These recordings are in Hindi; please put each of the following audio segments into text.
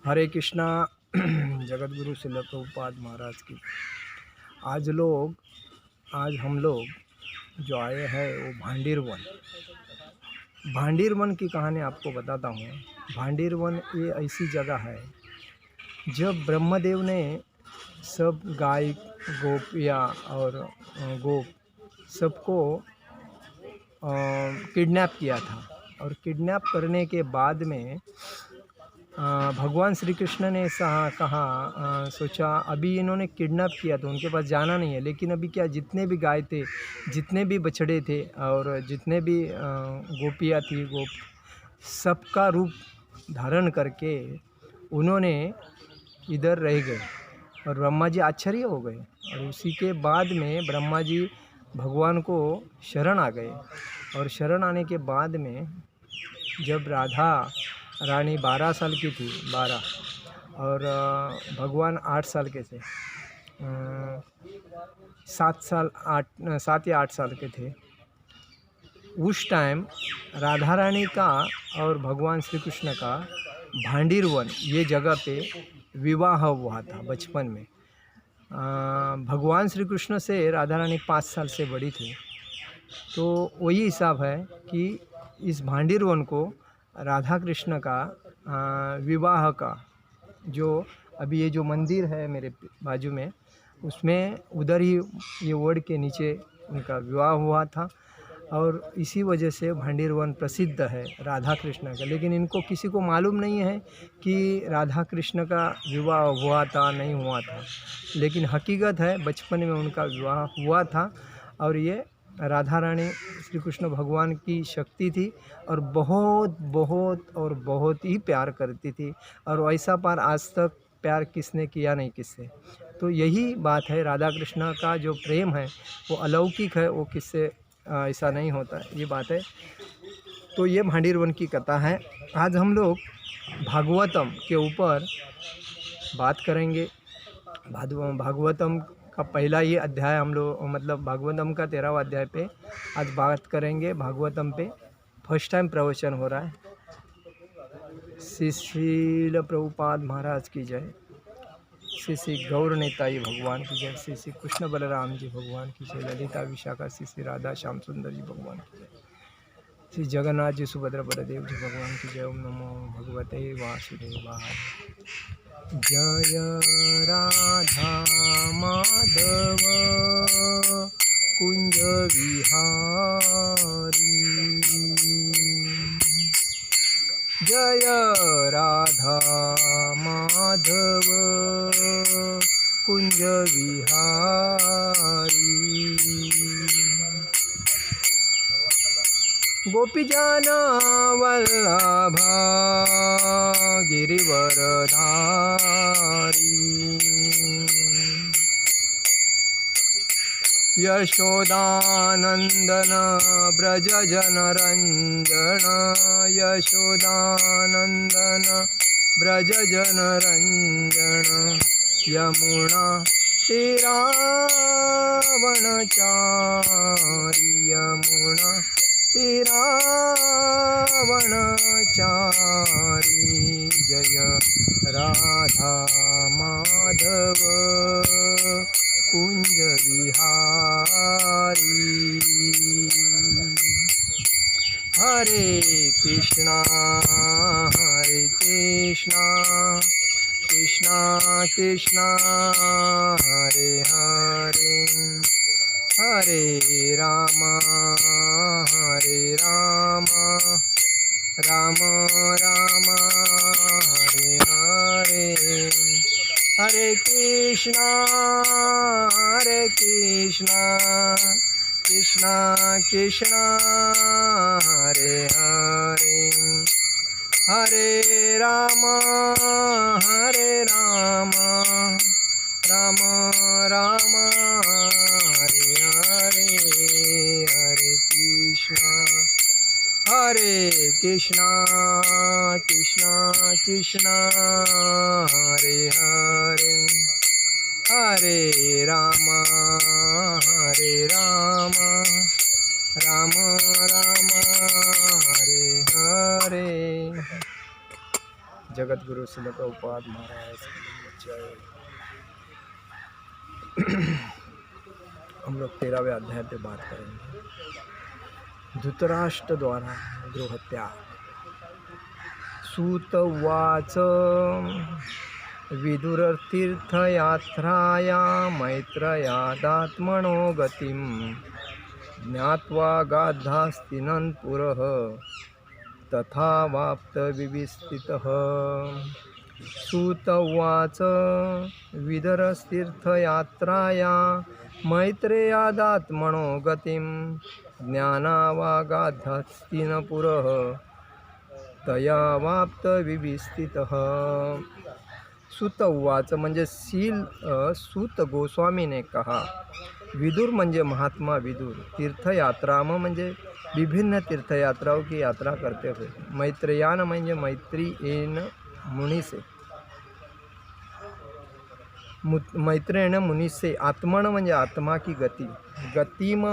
हरे कृष्णा। जगत गुरु श्रील प्रभुपाद महाराज की। आज हम लोग जो आए हैं वो भांडीर वन। भांडीर वन की कहानी आपको बताता हूँ। भांडीर वन ये ऐसी जगह है जब ब्रह्मदेव ने सब गाय गोपिया और गोप सबको किडनैप किया था। और किडनैप करने के बाद में भगवान श्री कृष्ण ने कहा सोचा अभी इन्होंने किडनैप किया तो उनके पास जाना नहीं है, लेकिन अभी क्या जितने भी गाय थे, जितने भी बछड़े थे और जितने भी गोपियाँ थी, सबका रूप धारण करके उन्होंने इधर रह गए। और ब्रह्मा जी आश्चर्य हो गए। और उसी के बाद में ब्रह्मा जी भगवान को शरण आ गए। और शरण आने के बाद में जब राधा रानी 12 साल की थी, 12, और भगवान 8 साल के थे, 7 या 8 साल के थे, उस टाइम राधा रानी का और भगवान श्री कृष्ण का भांडीर वन ये जगह पे विवाह हुआ था बचपन में। भगवान श्री कृष्ण से राधा रानी 5 साल से बड़ी थी। तो वही हिसाब है कि इस भांडीर वन को राधा कृष्ण का विवाह का जो अभी ये जो मंदिर है मेरे बाजू में, उसमें उधर ही ये वड के नीचे उनका विवाह हुआ था। और इसी वजह से भांडीर वन प्रसिद्ध है राधा कृष्ण का। लेकिन इनको किसी को मालूम नहीं है कि राधा कृष्ण का विवाह हुआ था नहीं हुआ था, लेकिन हकीकत है बचपन में उनका विवाह हुआ था। और ये राधा रानी श्री कृष्ण भगवान की शक्ति थी और बहुत बहुत और बहुत ही प्यार करती थी। और वैसा पार आज तक प्यार किसने किया नहीं किससे। तो यही बात है, राधा कृष्ण का जो प्रेम है वो अलौकिक है, वो किससे ऐसा नहीं होता है, ये बात है। तो ये भांडीर वन की कथा है। आज हम लोग भागवतम के ऊपर बात करेंगे। भागवतम का पहला ये अध्याय हम लोग, मतलब भागवतम का 13वां अध्याय पे आज बात करेंगे। भागवतम पे फर्स्ट टाइम प्रवचन हो रहा है। श्रील प्रभुपाद महाराज की जय। श्री गौर नेताई भगवान की जय। श्री कृष्ण बलराम जी भगवान की जय। ललिता विशाखा श्री राधा श्याम सुंदर जी भगवान की जय। श्री जगन्नाथ जी सुभद्रा बलदेव जी भगवान की जय। ओम नमो भगवते वासुदेवाय। जय राधा माधव कुंज विहारी। जय राधा माधव कुंज विहारी। गोपीजन वल्लभा गिरिवरधारी। यशोदानंदन ब्रज जनरंजन। यशोदानंदन ब्रज जनरंजन। यमुना तीरावनचारी। यमुना तीरावनचारी। जय राधा माधव कुंज विहारी। हरे कृष्णा कृष्णा कृष्णा हरे हरे। हरे राम राम राम हरे हरे। हरे कृष्णा कृष्णा कृष्णा हरे हरे। हरे राम राम राम हरे हरे। हरे कृष्णा कृष्णा कृष्णा हरे हरे। हरे राम राम राम हरे हरे। जगत गुरु श्रील प्रभुपाद महाराज की जय। हम लोग 13वें अध्याय पे बात करेंगे। धृतराष्ट्र द्वारा गृहत्याग। सूत उवाच विदुरतीर्थयात्राया मैत्रयादात्मनो गतिं ज्ञात्वा गाद्धास्तिनं पुरः तथा वाप्त विविस्थितः। सूत उवाच विदुरतीर्थयात्राया मैत्रेयादात्मनो गतिं ज्ञानावागाद्धास्तिनं पुरः तया वाप्त विविस्थितः। सूत उवाच म्हणजे सूत गोस्वामी ने कहा। विदुर म्हणजे महात्मा विदुर। तीर्थयात्रा म्हणजे विभिन्न तीर्थयात्राओं की यात्रा करते हुए। मैत्रेयान म्हणजे मैत्रेयन मुनि से। मैत्रेयन मुनि से। आत्मन म्हणजे आत्मा की गति। गतिम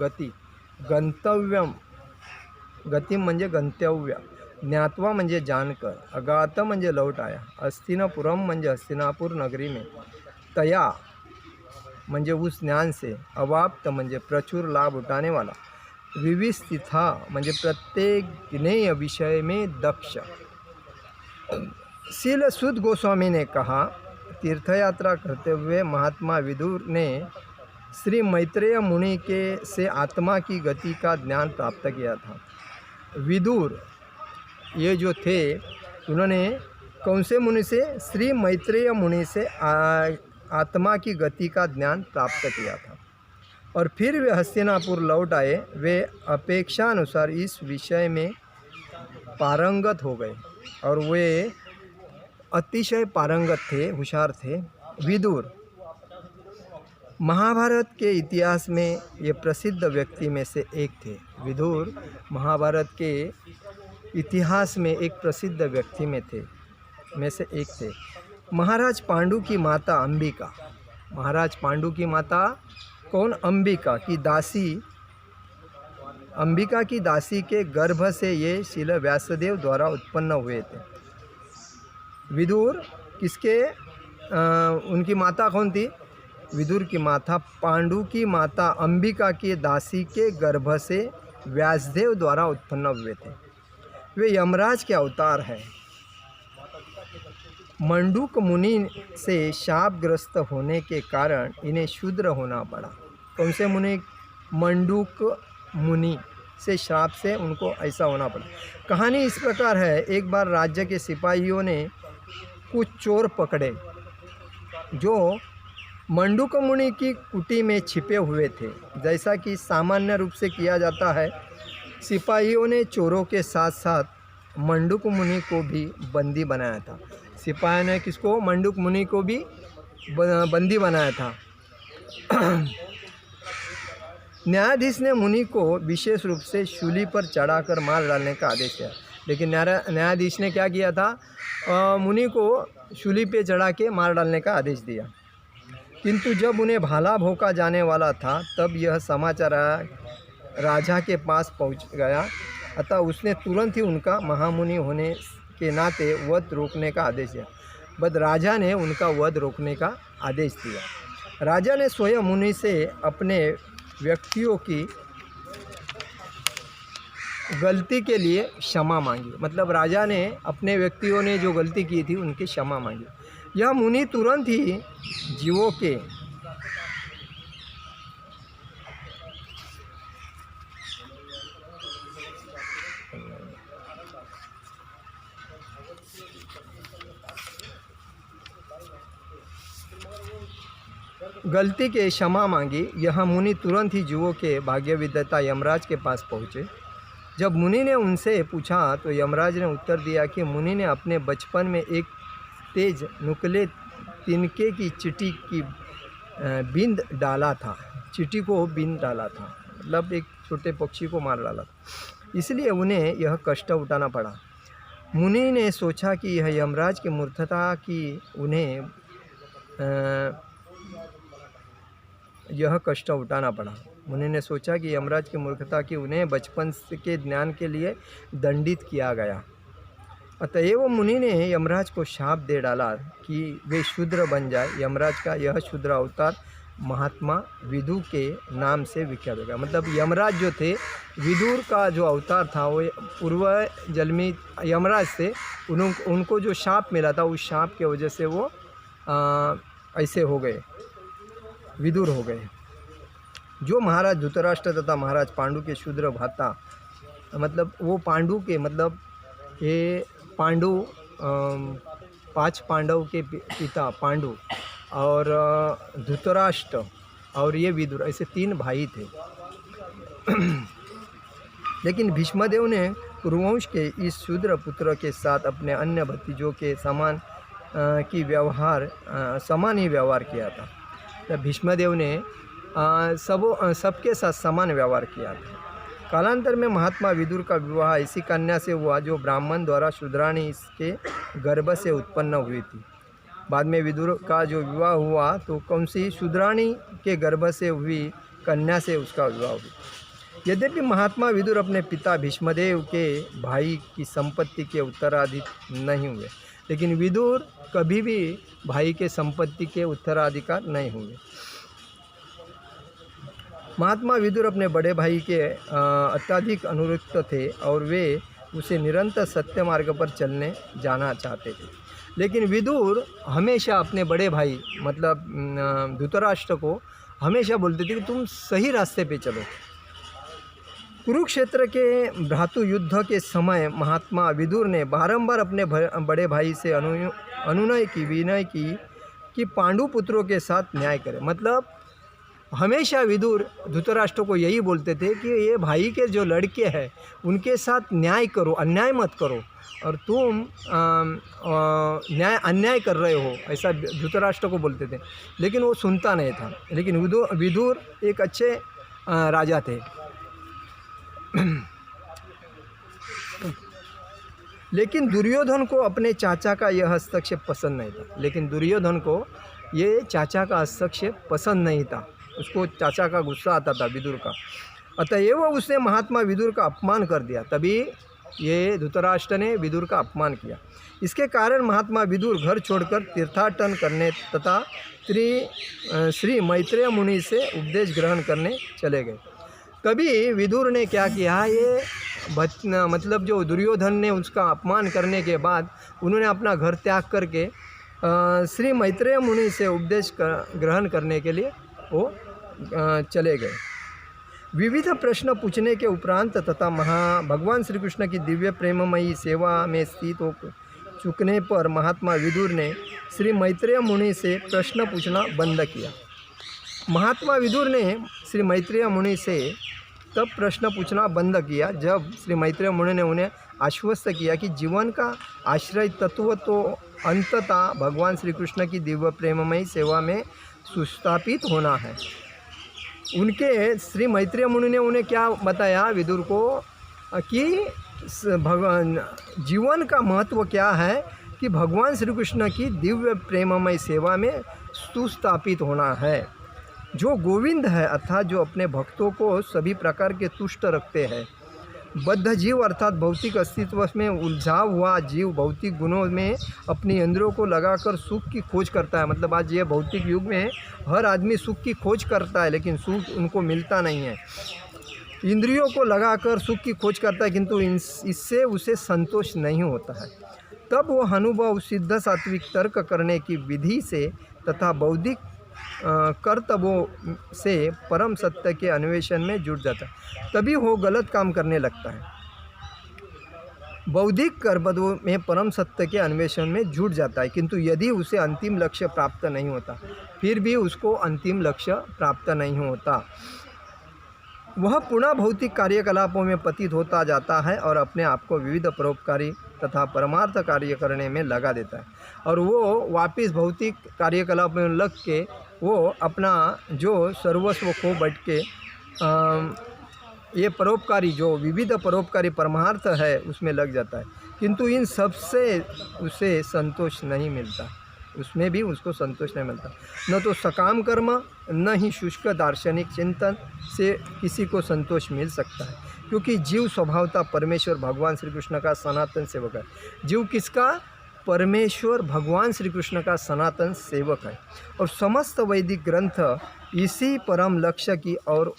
गति। गंतव्यम गतिम म्हणजे गंतव्य। ज्ञात्वा म्हणजे जानकर। अगात म्हणजे लौट आया। हस्तिनापुरम म्हणजे हस्तिनापुर नगरी में। तया म्हणजे उस ज्ञान से। अवाप्त म्हणजे प्रचुर लाभ उठाने वाला। विविस्थिता म्हणजे प्रत्येक ज्ञेय विषय में दक्ष। शील सुत गोस्वामी ने कहा, तीर्थयात्रा करते हुए महात्मा विदुर ने श्री मैत्रेय मुनि के से आत्मा की गति का ज्ञान प्राप्त किया था। विदुर ये जो थे उन्होंने कौन से मुनि से? श्री मैत्रेय मुनि से आत्मा की गति का ज्ञान प्राप्त किया था और फिर वे हस्तिनापुर लौट आए। वे अपेक्षानुसार इस विषय में पारंगत हो गए और वे अतिशय पारंगत थे, होशियार थे। विदुर महाभारत के इतिहास में ये प्रसिद्ध व्यक्ति में से एक थे। विदुर महाभारत के इतिहास में एक प्रसिद्ध व्यक्ति में से एक थे। महाराज पांडु की माता अंबिका। महाराज पांडु की माता कौन? अंबिका की दासी। अंबिका की दासी के गर्भ से ये शील व्यासदेव द्वारा उत्पन्न हुए थे। विदुर किसके उनकी माता कौन थी? विदुर की माता पांडु की माता अंबिका की दासी के गर्भ से व्यासदेव द्वारा उत्पन्न हुए थे। वे यमराज के अवतार हैं। मंडूक मुनि से शापग्रस्त होने के कारण इन्हें शूद्र होना पड़ा। कौन से मुनि? मंडूक मुनि से श्राप से उनको ऐसा होना पड़ा। कहानी इस प्रकार है। एक बार राज्य के सिपाहियों ने कुछ चोर पकड़े जो मंडूक मुनि की कुटी में छिपे हुए थे। जैसा कि सामान्य रूप से किया जाता है, सिपाहियों ने चोरों के साथ साथ मंडूक मुनि को भी बंदी बनाया था। सिपाहियों ने किसको? मंडूक मुनि को भी बंदी बनाया था। न्यायाधीश ने मुनि को विशेष रूप से शूली पर चढ़ाकर मार डालने का आदेश दिया। लेकिन न्यायाधीश ने क्या किया था? मुनि को शूली पे चढ़ा के मार डालने का आदेश दिया। किंतु जब उन्हें भाला भोंका जाने वाला था तब यह समाचार राजा के पास पहुंच गया। अतः उसने तुरंत ही उनका महामुनि होने के नाते वध रोकने का आदेश दिया। बट राजा ने उनका वध रोकने का आदेश दिया। राजा ने स्वयं मुनि से अपने व्यक्तियों की गलती के लिए क्षमा मांगी। मतलब राजा ने अपने व्यक्तियों ने जो गलती की थी उनकी क्षमा मांगी। यह मुनि तुरंत ही जीवों के गलती के क्षमा मांगी। यह मुनि तुरंत ही जीवों के भाग्य विधाता यमराज के पास पहुँचे। जब मुनि ने उनसे पूछा तो यमराज ने उत्तर दिया कि मुनि ने अपने बचपन में एक तेज नुकीले तिनके की चींटी की बींद डाला था। चींटी को बींद डाला था, मतलब एक छोटे पक्षी को मार डाला था, इसलिए उन्हें यह कष्ट उठाना पड़ा। मुनि ने सोचा कि यह यमराज की मूर्खता की उन्हें यह कष्ट उठाना पड़ा। मुनि ने सोचा कि यमराज की मूर्खता की उन्हें बचपन के ज्ञान के लिए दंडित किया गया। अतएव मुनि ने यमराज को शाप दे डाला कि वे शूद्र बन जाए। यमराज का यह शूद्र अवतार महात्मा विदुर के नाम से विख्यात हो गया। मतलब यमराज जो थे, विदुर का जो अवतार था वो पूर्व जन्मी यमराज से उनको जो शाप मिला था, उस शाप की वजह से वो ऐसे हो गए, विदुर हो गए। जो महाराज धृतराष्ट्र तथा महाराज पांडु के शूद्र भाता, मतलब वो पांडु के, मतलब ये पांडु 5 पांडव के पिता पांडु और धृतराष्ट्र और ये विदुर, ऐसे 3 भाई थे। लेकिन भीष्मदेव ने कुरुवंश के इस शूद्र पुत्र के साथ अपने अन्य भतीजों के समान ही व्यवहार किया था। तो भीष्मदेव ने सबके साथ समान व्यवहार किया था। कालांतर में महात्मा विदुर का विवाह ऐसी कन्या से हुआ जो ब्राह्मण द्वारा शूद्राणी इसके गर्भ से उत्पन्न हुई थी। बाद में विदुर का जो विवाह हुआ तो कौन सी शूद्राणी के गर्भ से हुई कन्या से उसका विवाह हुआ। यद्यपि महात्मा विदुर अपने पिता भीष्मदेव के भाई की संपत्ति के उत्तराधिकारी नहीं हुए, लेकिन विदुर कभी भी भाई के संपत्ति के उत्तराधिकार नहीं हुए। महात्मा विदुर अपने बड़े भाई के अत्यधिक अनुरक्त थे और वे उसे निरंतर सत्य मार्ग पर चलने जाना चाहते थे। लेकिन विदुर हमेशा अपने बड़े भाई मतलब धृतराष्ट्र को हमेशा बोलते थे कि तुम सही रास्ते पे चलो। कुरुक्षेत्र के भ्रातु युद्ध के समय महात्मा विदुर ने बारंबार अपने बड़े भाई से विनय की कि पांडु पुत्रों के साथ न्याय करें। मतलब हमेशा विदुर धृतराष्ट्र को यही बोलते थे कि ये भाई के जो लड़के हैं उनके साथ न्याय करो, अन्याय मत करो, और तुम अन्याय कर रहे हो, ऐसा धृतराष्ट्र को बोलते थे। लेकिन वो सुनता नहीं था। लेकिन विदुर एक अच्छे राजा थे। लेकिन दुर्योधन को अपने चाचा का यह हस्तक्षेप पसंद नहीं था। लेकिन दुर्योधन को ये चाचा का हस्तक्षेप पसंद नहीं था। उसको चाचा का गुस्सा आता था विदुर का। अतएव उसने महात्मा विदुर का अपमान कर दिया। तभी ये धृतराष्ट्र ने विदुर का अपमान किया। इसके कारण महात्मा विदुर घर छोड़कर तीर्थाटन करने तथा श्री मैत्रेय मुनि से उपदेश ग्रहण करने चले गए। तभी विदुर ने क्या किया, ये मतलब जो दुर्योधन ने उसका अपमान करने के बाद उन्होंने अपना घर त्याग करके श्री मैत्रेय मुनि से उपदेश ग्रहण करने के लिए वो चले गए। विविध प्रश्न पूछने के उपरांत तथा भगवान श्री कृष्ण की दिव्य प्रेममयी सेवा में स्थित हो चुकने पर महात्मा विदुर ने श्री मैत्रेय मुनि से प्रश्न पूछना बंद किया। महात्मा विदुर ने श्री मैत्रेय मुनि से तब प्रश्न पूछना बंद किया जब श्री मैत्रेय मुनि ने उन्हें आश्वस्त किया कि जीवन का आश्रय तत्व तो अंततः भगवान श्री कृष्ण की दिव्य प्रेममयी सेवा में सुस्थापित होना है। उनके श्री मैत्रेय मुनि ने उन्हें क्या बताया विदुर को कि भगवान जीवन का महत्व क्या है, कि भगवान श्री कृष्ण की दिव्य प्रेममय सेवा में सुस्थापित होना है। जो गोविंद है अर्थात जो अपने भक्तों को सभी प्रकार के तुष्ट रखते हैं। बद्ध जीव अर्थात भौतिक अस्तित्व में उलझा हुआ जीव भौतिक गुणों में अपनी इंद्रियों को लगाकर सुख की खोज करता है। मतलब आज ये भौतिक युग में हर आदमी सुख की खोज करता है, लेकिन सुख उनको मिलता नहीं है। इंद्रियों को लगाकर सुख की खोज करता है, किंतु इससे उसे संतोष नहीं होता है। तब वो अनुभव सिद्ध सात्विक तर्क करने की विधि से तथा बौद्धिक कर्तव्यों से परम सत्य के अन्वेषण में जुट जाता है। तभी वो गलत काम करने लगता है। बौद्धिक कर्तव्यों में परम सत्य के अन्वेषण में जुट जाता है, किंतु यदि उसे अंतिम लक्ष्य प्राप्त नहीं होता, फिर भी उसको अंतिम लक्ष्य प्राप्त नहीं होता, वह पुनः भौतिक कार्यकलापों में पतित होता जाता है और अपने आप को विविध परोपकारी तथा परमार्थ कार्य करने में लगा देता है। और वो वापस भौतिक कार्यकलाप में लग के वो अपना जो सर्वस्व खो बैठ के ये परोपकारी जो विविध परोपकारी परमार्थ है उसमें लग जाता है, किंतु इन सब से उसे संतोष नहीं मिलता। उसमें भी उसको संतोष नहीं मिलता। न तो सकाम कर्म न ही शुष्क दार्शनिक चिंतन से किसी को संतोष मिल सकता है। क्योंकि जीव स्वभावतः परमेश्वर भगवान श्री कृष्ण का सनातन सेवक है। जीव किसका? परमेश्वर भगवान श्री कृष्ण का सनातन सेवक है। और समस्त वैदिक ग्रंथ इसी परम लक्ष्य की और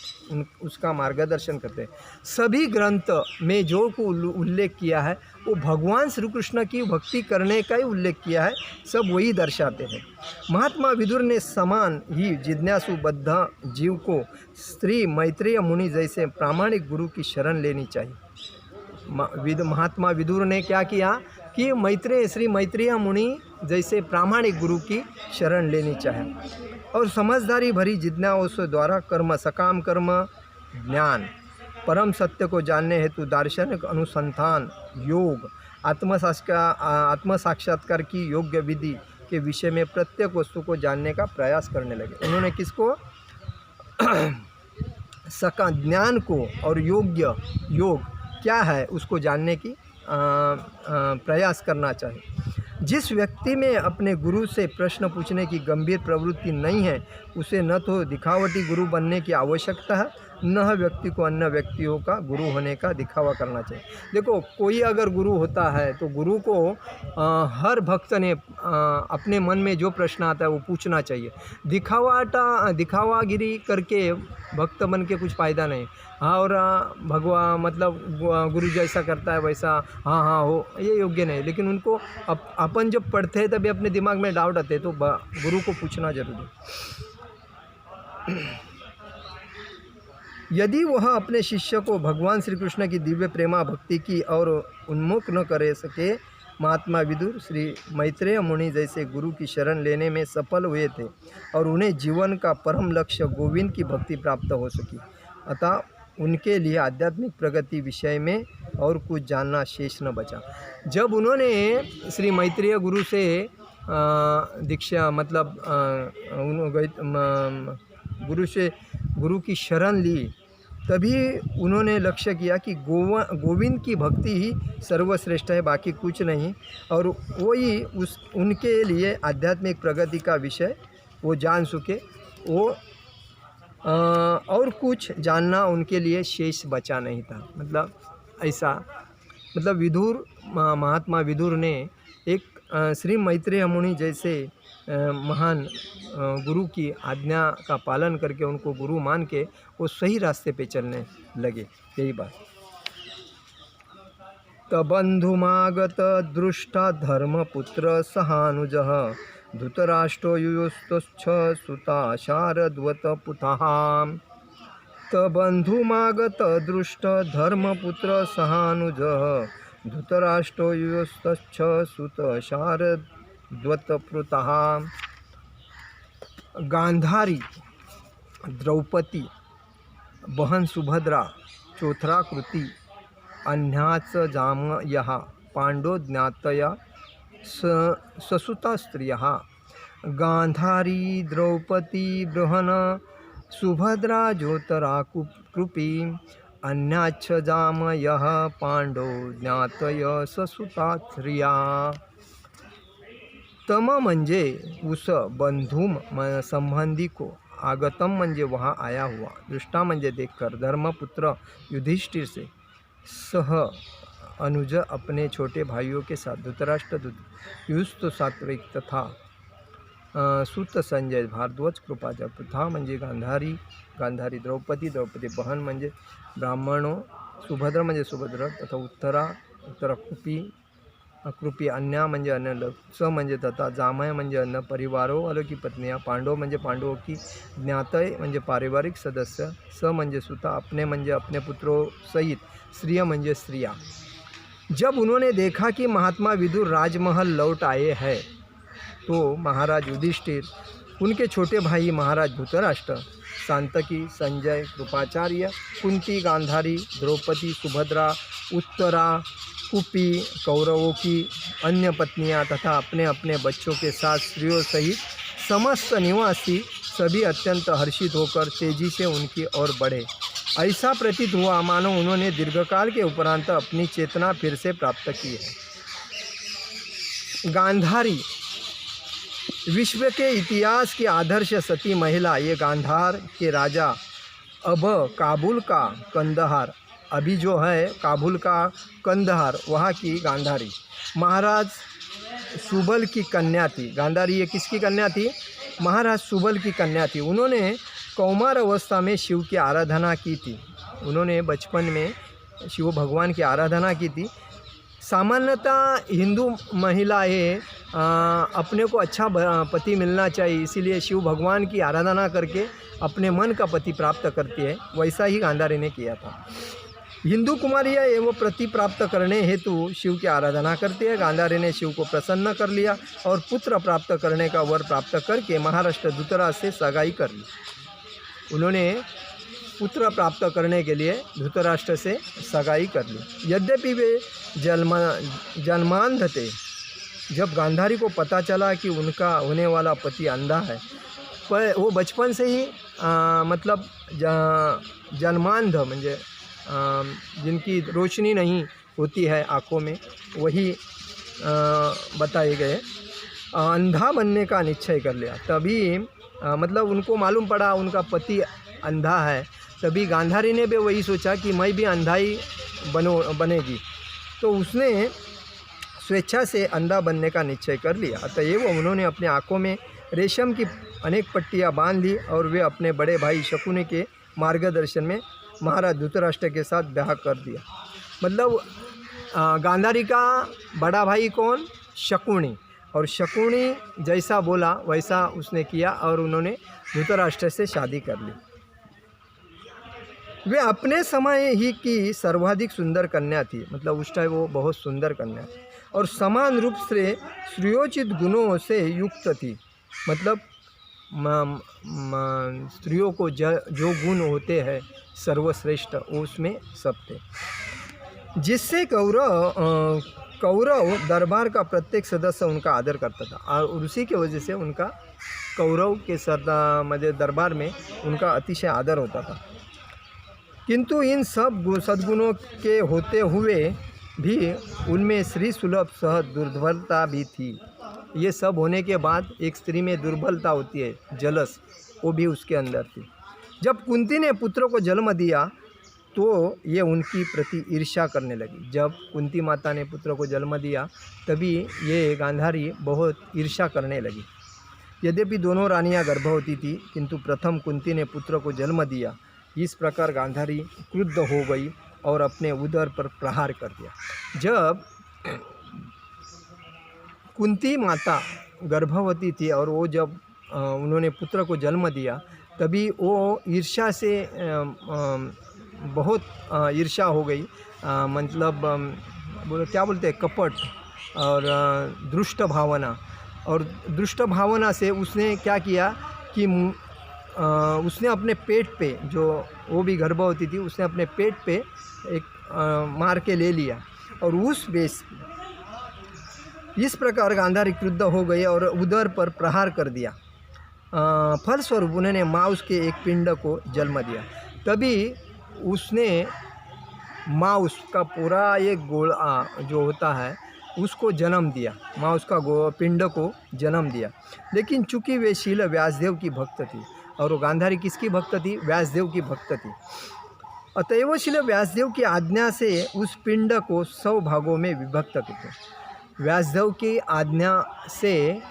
उसका मार्गदर्शन करते हैं। सभी ग्रंथ में जो को उल्लेख किया है वो भगवान श्री कृष्ण की भक्ति करने का ही उल्लेख किया है, सब वही दर्शाते हैं। महात्मा विदुर ने समान ही जिज्ञासु बद्ध जीव को श्री मैत्रेय मुनि जैसे प्रामाणिक गुरु की शरण लेनी चाहिए। महात्मा विदुर ने क्या किया कि श्री मैत्रेय मुनि जैसे प्रामाणिक गुरु की शरण लेनी चाहिए और समझदारी भरी जिज्ञासु द्वारा कर्म, सकाम कर्म, ज्ञान, परम सत्य को जानने हेतु दार्शनिक अनुसंधान, योग, आत्मसाक्षात्कार की योग्य विधि के विषय में प्रत्येक वस्तु को जानने का प्रयास करने लगे। उन्होंने किसको? ज्ञान को और योग क्या है उसको जानने की प्रयास करना चाहिए। जिस व्यक्ति में अपने गुरु से प्रश्न पूछने की गंभीर प्रवृत्ति नहीं है उसे न तो दिखावटी गुरु बनने की आवश्यकता है, न व्यक्ति को अन्य व्यक्तियों का गुरु होने का दिखावा करना चाहिए। देखो, कोई अगर गुरु होता है तो गुरु को हर भक्त ने अपने मन में जो प्रश्न आता है वो पूछना चाहिए। दिखावागिरी करके भक्त बन के कुछ फ़ायदा नहीं। हाँ, और गुरु जैसा करता है वैसा हाँ हो, ये योग्य नहीं। लेकिन उनको अपन जब पढ़ते हैं तभी अपने दिमाग में डाउट आते हैं, तो गुरु को पूछना जरूरी है। यदि वह अपने शिष्य को भगवान श्री कृष्ण की दिव्य प्रेमा भक्ति की और उन्मुख न कर सके, महात्मा विदुर श्री मैत्रेय मुनि जैसे गुरु की शरण लेने में सफल हुए थे और उन्हें जीवन का परम लक्ष्य गोविंद की भक्ति प्राप्त हो सकी। अतः उनके लिए आध्यात्मिक प्रगति विषय में और कुछ जानना शेष न बचा। जब उन्होंने श्री मैत्रेय गुरु से दीक्षा गुरु की शरण ली, तभी उन्होंने लक्ष्य किया कि गोविंद की भक्ति ही सर्वश्रेष्ठ है, बाकी कुछ नहीं। और वही उनके लिए आध्यात्मिक प्रगति का विषय वो जान चुके। वो और कुछ जानना उनके लिए शेष बचा नहीं था। विदुर, महात्मा विदुर ने एक श्री मैत्रेय मुनि जैसे महान गुरु की आज्ञा का पालन करके उनको गुरु मान के वो सही रास्ते पे चलने लगे। यही बात। तबंधुमागत दृष्टा धर्मपुत्र सहानुजः धृतराष्ट्रो युयुस्तुश्च सुता शारद्वत पुतः। तबंधुमागत दृष्ट धर्मपुत्र सहानुजः धृतराष्ट्रो युयुस्तुश्च सुत शारद्वत पुतः। गांधारी, द्रौपदी, बहन सुभद्रा, चौथरा कृति, अन्याच जामयः, पांडो ज्ञातया ससुता स्त्रियः। गांधारी, द्रौपदी, बहन सुभद्रा, चौथरा कृति, अन्याच जामयः, पांडो ज्ञातय ससुता स्त्रिया। तम म्हणजे उस, बंधुम संबंधी को, आगतम म्हणजे वहाँ आया हुआ, दृष्टा म्हणजे देखकर, धर्मपुत्र युधिष्ठिर से, सह अनुज अपने छोटे भाइयों के साथ, धृतराष्ट्र युयुस्त सात्विक तथा सुत संजय भारद्वाज कृपाचा। पुथा म्हणजे गांधारी, द्रौपदी बहन म्हणजे ब्राह्मणों, सुभद्रा म्हणजे सुभद्रा तथा उत्तरा कृपी, अन्या म्हणजे अन्य, स म्हणजे तथा, जामय म्हणजे अन्य, परिवारों वालों की पत्नियां, पांडव म्हणजे पांडवों की, ज्ञातय म्हणजे पारिवारिक सदस्य, स म्हणजे सुता, अपने म्हणजे अपने पुत्रों सहित, स्त्रिय म्हणजे स्त्रियां। जब उन्होंने देखा कि महात्मा विदुर राजमहल लौट आए हैं तो महाराज युधिष्ठिर, उनके छोटे भाई महाराज धृतराष्ट्र, शांतकी, संजय, कृपाचार्य, कुंती, गांधारी, द्रौपदी, सुभद्रा, उत्तरा, कुपी, कौरवों की अन्य पत्नियां तथा अपने अपने बच्चों के साथ स्त्रियों सहित समस्त निवासी सभी अत्यंत हर्षित होकर तेजी से उनकी ओर बढ़े। ऐसा प्रतीत हुआ मानो उन्होंने दीर्घकाल के उपरांत अपनी चेतना फिर से प्राप्त की है। गांधारी, विश्व के इतिहास की आदर्श सती महिला, ये गांधार के राजा अब काबुल का कंदहार अभी जो है काबुल का कंदहार, वहाँ की गांधारी महाराज सुबल की कन्या थी। गांधारी ये किसकी कन्या थी? महाराज सुबल की कन्या थी। उन्होंने कौमार अवस्था में शिव की आराधना की थी। उन्होंने बचपन में शिव भगवान की आराधना की थी। सामान्यतः हिंदू महिलाएं अपने को अच्छा पति मिलना चाहिए, इसीलिए शिव भगवान की आराधना करके अपने मन का पति प्राप्त करती है। वैसा ही गांधारी ने किया था। हिंदू कुमारियाँ वो पति प्राप्त करने हेतु शिव की आराधना करती है। गांधारी ने शिव को प्रसन्न कर लिया और पुत्र प्राप्त करने का वर प्राप्त करके महाराष्ट्र धृतराष्ट्र से सगाई कर ली। उन्होंने पुत्र प्राप्त करने के लिए धृतराष्ट्र से सगाई कर ली। यद्यपि वे जन्मांध थे। जब गांधारी को पता चला कि उनका होने वाला पति अंधा है, पर वो बचपन से ही मतलब जन्मांध म्हणजे जिनकी रोशनी नहीं होती है आँखों में, वही बताए गए, अंधा बनने का निश्चय कर लिया। तभी मतलब उनको मालूम पड़ा उनका पति अंधा है, तभी गांधारी ने भी वही सोचा कि मैं भी अंधा ही बनेगी। तो उसने स्वेच्छा से अंधा बनने का निश्चय कर लिया। अतएव उन्होंने अपने आँखों में रेशम की अनेक पट्टियाँ बांध ली और वे अपने बड़े भाई शकुनी के मार्गदर्शन में महाराज धृतराष्ट्र के साथ ब्याह कर दिया। मतलब गांधारी का बड़ा भाई कौन? शकुनी। और शकुनी जैसा बोला वैसा उसने किया और उन्होंने धृतराष्ट्र से शादी कर ली। वे अपने समय ही की सर्वाधिक सुंदर कन्या थी। मतलब उस टाइम वो बहुत सुंदर कन्या थी और समान रूप से स्त्रियोचित गुणों से युक्त थी। मतलब स्त्रियों को जो गुण होते हैं सर्वश्रेष्ठ, उसमें सब थे, जिससे कौरव दरबार का प्रत्येक सदस्य उनका आदर करता था। और उसी के वजह से उनका कौरव के दरबार में उनका अतिशय आदर होता था। किंतु इन सब सद्गुणों के होते हुए भी उनमें स्त्री सुलभ सह दुर्बलता भी थी। ये सब होने के बाद एक स्त्री में दुर्बलता होती है, जलस, वो भी उसके अंदर थी। जब कुंती ने पुत्र को जन्म दिया तो ये उनकी प्रति ईर्ष्या करने लगी। जब कुंती माता ने पुत्र को जन्म दिया तभी ये गांधारी बहुत ईर्ष्या करने लगी। यद्यपि दोनों रानियां गर्भवती थी, किंतु प्रथम कुंती ने पुत्र को जन्म दिया। इस प्रकार गांधारी क्रुद्ध हो गई और अपने उदर पर प्रहार कर दिया। जब कुंती माता गर्भवती थी और वो जब उन्होंने पुत्र को जन्म दिया तभी वो ईर्ष्या से बहुत ईर्ष्या हो गई। मतलब क्या बोलते हैं, कपट और दुष्ट भावना। और दुष्ट भावना से उसने क्या किया कि उसने अपने पेट पे, जो वो भी गर्भवती थी, उसने अपने पेट पे एक मार के ले लिया और उस बेस इस प्रकार गांधारी क्रुद्ध हो गई और उदर पर प्रहार कर दिया। फलस्वरूप उन्होंने माउस के एक पिंड को जन्म दिया। तभी उसने माउस का पूरा एक गोला जो होता है उसको जन्म दिया, माउस का पिंड को जन्म दिया। लेकिन चूँकि वे शील व्यासदेव की भक्त थी, और वो गांधारी किसकी भक्त थी? व्यासदेव की भक्त थी। अतएव शील व्यासदेव की आज्ञा से उस पिंड को 100 भागों में विभक्त किया। व्यासदेव की आज्ञा से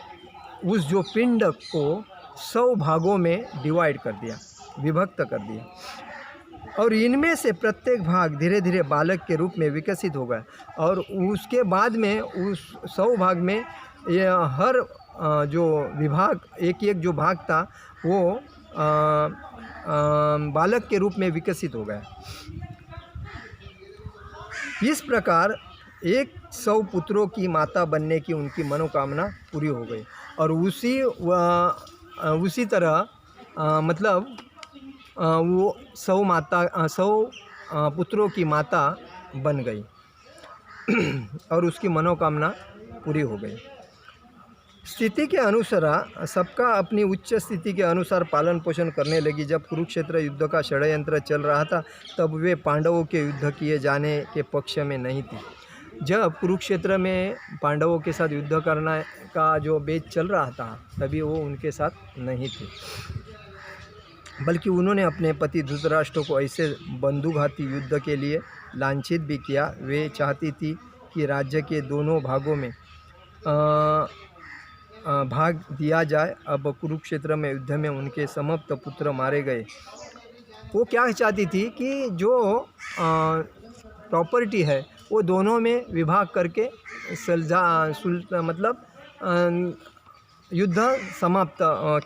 उस जो पिंड को 100 भागों में डिवाइड कर दिया, विभक्त कर दिया। और इनमें से प्रत्येक भाग धीरे धीरे बालक के रूप में विकसित हो गया। और उसके बाद में उस 100 भाग में ये हर जो विभाग, एक एक जो भाग था वो बालक के रूप में विकसित हो गया। इस प्रकार 100 पुत्रों की माता बनने की उनकी मनोकामना पूरी हो गई। और उसी तरह मतलब वो 100 पुत्रों की माता बन गई और उसकी मनोकामना पूरी हो गई। स्थिति के अनुसार सबका अपनी उच्च स्थिति के अनुसार पालन पोषण करने लगी। जब कुरुक्षेत्र युद्ध का षड्यंत्र चल रहा था तब वे पांडवों के युद्ध किए जाने के पक्ष में नहीं थी। जब कुरुक्षेत्र में पांडवों के साथ युद्ध करना का जो बेच चल रहा था तभी वो उनके साथ नहीं थी। बल्कि उन्होंने अपने पति धृतराष्ट्र को ऐसे बंधुघाती युद्ध के लिए लांछित भी किया। वे चाहती थी कि राज्य के दोनों भागों में भाग दिया जाए। अब कुरुक्षेत्र में युद्ध में उनके समस्त पुत्र मारे गए। वो क्या चाहती थी कि जो प्रॉपर्टी है वो दोनों में विभाग करके मतलब युद्ध समाप्त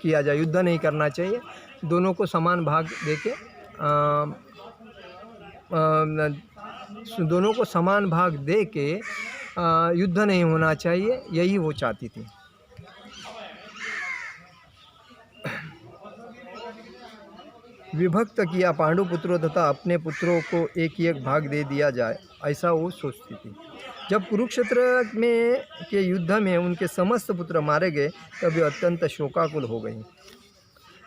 किया जाए। युद्ध नहीं करना चाहिए, दोनों को समान भाग देके दोनों को समान भाग दे के युद्ध नहीं होना चाहिए, यही वो चाहती थी। विभक्त किया पांडुपुत्रों तथा अपने पुत्रों को एक एक भाग दे दिया जाए, ऐसा वो सोचती थी। जब कुरुक्षेत्र में के युद्ध में उनके समस्त पुत्र मारे गए तब वे अत्यंत शोकाकुल हो गई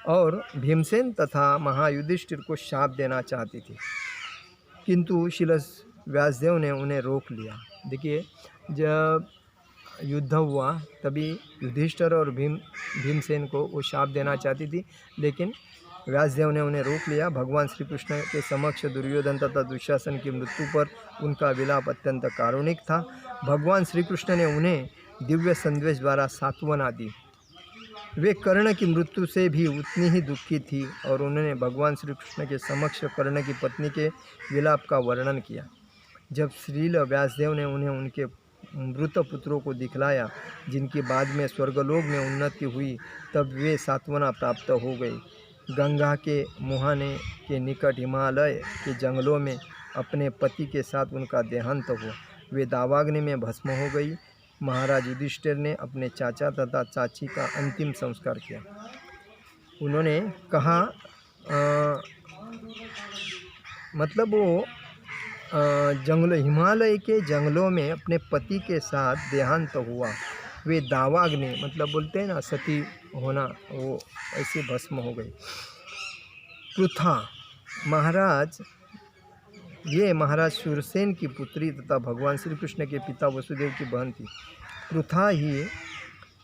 और भीमसेन तथा महायुधिष्ठिर को शाप देना चाहती थी, किंतु श्री व्यासदेव ने उन्हें रोक लिया। देखिए, जब युद्ध हुआ तभी युधिष्ठिर और भीमसेन को वो शाप देना चाहती थी, लेकिन व्यासदेव ने उन्हें रोक लिया। भगवान श्री कृष्ण के समक्ष दुर्योधन तथा दुशासन की मृत्यु पर उनका विलाप अत्यंत कारुणिक था। भगवान श्री कृष्ण ने उन्हें दिव्य संदेश द्वारा सांत्वना दी। वे कर्ण की मृत्यु से भी उतनी ही दुखी थी और उन्होंने भगवान श्री कृष्ण के समक्ष कर्ण की पत्नी के विलाप का वर्णन किया। जब श्रील व्यासदेव ने उन्हें उनके मृत पुत्रों को दिखलाया, जिनकी बाद में स्वर्गलोक में उन्नति हुई, तब वे सांत्वना प्राप्त हो गई। गंगा के मुहाने के निकट हिमालय के जंगलों में अपने पति के साथ उनका देहांत हुआ। वे दावाग्नि में भस्म हो गई। महाराज युधिष्ठिर ने अपने चाचा तथा चाची का अंतिम संस्कार किया। उन्होंने कहा मतलब वो हिमालय के जंगलों में अपने पति के साथ देहांत हुआ। वे दावाग्नि मतलब बोलते हैं ना, सती होना, वो ऐसे भस्म हो गई। पृथा महाराज शूरसेन की पुत्री तथा भगवान श्री कृष्ण के पिता वसुदेव की बहन थी। पृथा ही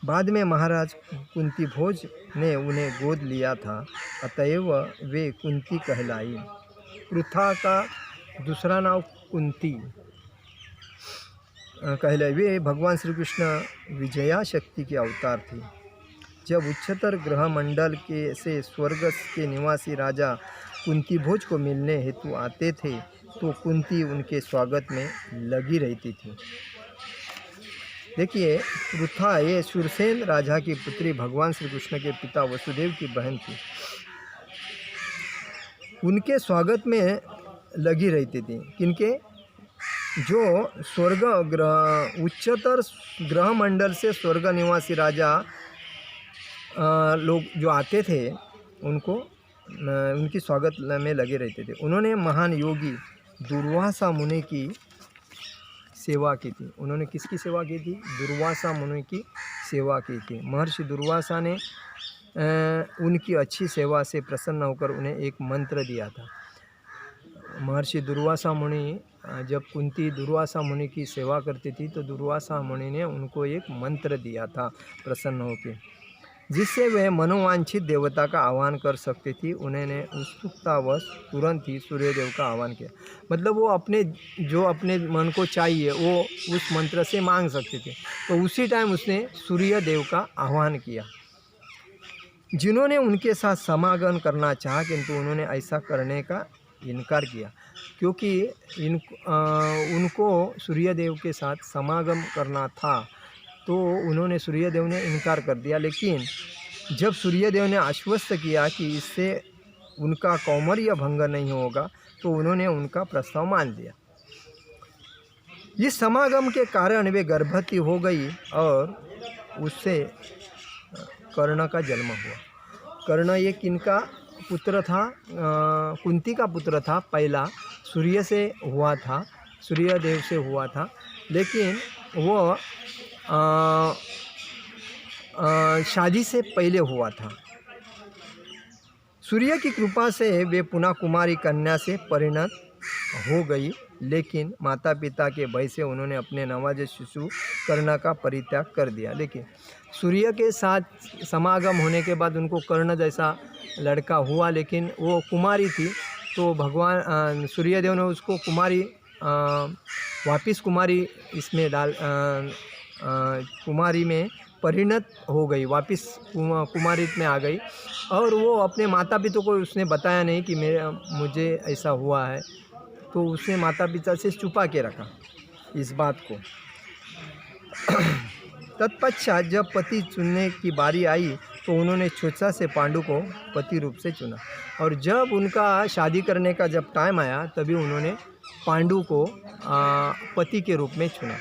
बाद में महाराज कुंती भोज ने उन्हें गोद लिया था, अतएव वे कुंती कहलाई। पृथा का दूसरा नाम कुंती कहलाई। वे भगवान श्री कृष्ण विजया शक्ति के अवतार थी। जब उच्चतर ग्रह मंडल के से स्वर्ग के निवासी राजा कुंती भोज को मिलने हेतु आते थे तो कुंती उनके स्वागत में लगी रहती थी। देखिए, पृथा ये शूरसेन राजा की पुत्री भगवान श्री कृष्ण के पिता वसुदेव की बहन थी। उनके स्वागत में लगी रहती थी। किनके? जो स्वर्ग ग्रह उच्चतर ग्रह मंडल से स्वर्ग निवासी राजा लोग जो आते थे उनको उनकी स्वागत में लगे रहते थे। उन्होंने महान योगी दुर्वासा मुनि की सेवा की थी। उन्होंने किसकी सेवा की थी? दुर्वासा मुनि की सेवा की थी। महर्षि दुर्वासा ने उनकी अच्छी सेवा से प्रसन्न होकर उन्हें एक मंत्र दिया था। महर्षि दुर्वासा मुनि जब कुंती दुर्वासा मुनि की सेवा करती थी तो दुर्वासा मुनि ने उनको एक मंत्र दिया था प्रसन्न होकर, जिससे वे मनोवांछित देवता का आह्वान कर सकती थी। उन्होंने उत्सुकतावश तुरंत ही सूर्यदेव का आह्वान किया। मतलब वो अपने मन को चाहिए वो उस मंत्र से मांग सकते थे। तो उसी टाइम उसने सूर्यदेव का आह्वान किया, जिन्होंने उनके साथ समागम करना चाहा, किंतु उन्होंने ऐसा करने का इनकार किया, क्योंकि उनको सूर्यदेव के साथ समागम करना था। तो सूर्यदेव ने इनकार कर दिया। लेकिन जब सूर्यदेव ने आश्वस्त किया कि इससे उनका कौमार्य भंग नहीं होगा, तो उन्होंने उनका प्रस्ताव मान लिया। इस समागम के कारण वे गर्भवती हो गई और उससे कर्ण का जन्म हुआ। कर्ण ये किनका पुत्र था? कुंती का पुत्र था। पहला सूर्य से हुआ था, सूर्यदेव से हुआ था, लेकिन वो शादी से पहले हुआ था। सूर्य की कृपा से वे पुनः कुमारी कन्या से परिणत हो गई, लेकिन माता पिता के भय से उन्होंने अपने नवजात शिशु कर्ण का परित्याग कर दिया। लेकिन सूर्य के साथ समागम होने के बाद उनको कर्ण जैसा लड़का हुआ, लेकिन वो कुमारी थी, तो भगवान सूर्यदेव ने उसको कुमारी वापिस कुमारी इसमें कुमारी में परिणत हो गई, वापिस कुमारी में आ गई। और वो अपने माता पिता को उसने बताया नहीं कि मुझे ऐसा हुआ है, तो उसने माता पिता से छुपा के रखा इस बात को। तत्पश्चात जब पति चुनने की बारी आई तो उन्होंने स्वेच्छा से पांडु को पति रूप से चुना, और जब उनका शादी करने का जब टाइम आया तभी उन्होंने पांडु को पति के रूप में चुना।